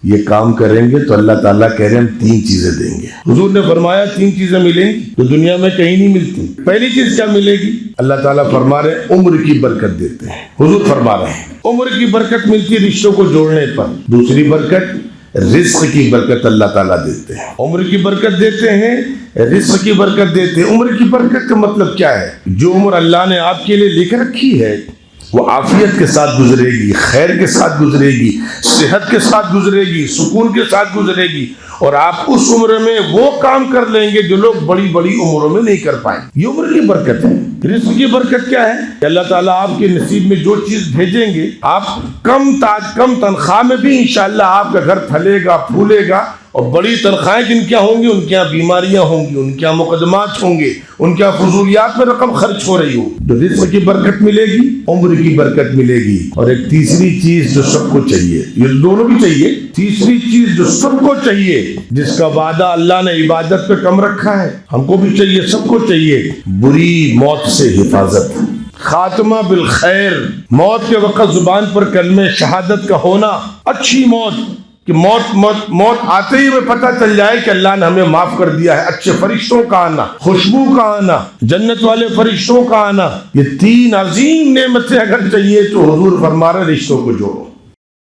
یہ کام کریں گے تو اللہ تعالیٰ کہہ رہے ہیں ہم 3 چیزیں دیں گے. حضور نے فرمایا 3 چیزیں ملیں گی جو دنیا میں کہیں نہیں ملتی. پہلی چیز کیا ملے گی؟ اللہ تعالیٰ فرما رہے ہیں عمر کی برکت دیتے ہیں. حضور فرما رہے ہیں عمر کی برکت ملتی ہے رشتوں کو جوڑنے پر. دوسری برکت رزق کی برکت اللہ تعالیٰ دیتے ہیں. عمر کی برکت دیتے ہیں, رزق کی برکت دیتے ہیں. عمر کی برکت کا مطلب کیا ہے؟ جو عمر اللہ نے آپ کے لیے لکھ رکھی ہے وہ عافیت کے ساتھ گزرے گی, خیر کے ساتھ گزرے گی, صحت کے ساتھ گزرے گی, سکون کے ساتھ گزرے گی, اور آپ اس عمر میں وہ کام کر لیں گے جو لوگ بڑی بڑی عمروں میں نہیں کر پائیں. یہ عمر کی برکت ہے. رزق کی برکت کیا ہے؟ کہ اللہ تعالیٰ آپ کے نصیب میں جو چیز بھیجیں گے آپ کم تنخواہ میں بھی انشاءاللہ آپ کا گھر پھلے گا, پھولے گا. اور بڑی تنخواہیں جن کیا ہوں گی ان کے یہاں بیماریاں ہوں گی, ان کے یہاں مقدمات ہوں گے, ان کے یہاں فضولیات میں رقم خرچ ہو رہی ہو. تو رزق کی برکت ملے گی, عمر کی برکت ملے گی. اور ایک تیسری چیز جو سب کو چاہیے, یہ دونوں بھی چاہیے, تیسری چیز جو سب کو چاہیے, جس کا وعدہ اللہ نے عبادت پہ کم رکھا ہے, ہم کو بھی چاہیے, سب کو چاہیے, بری موت سے حفاظت, خاتمہ بالخیر. موت کے وقت زبان پر کلمہ شہادت کا ہونا, اچھی موت, کہ موت آتے ہی میں پتہ چل جائے کہ اللہ نے ہمیں معاف کر دیا ہے. اچھے فرشتوں کا آنا, خوشبو کا آنا, جنت والے فرشتوں کا آنا, یہ 3 عظیم نعمتیں اگر چاہیے تو حضور فرما رہے رشتوں کو جوڑو.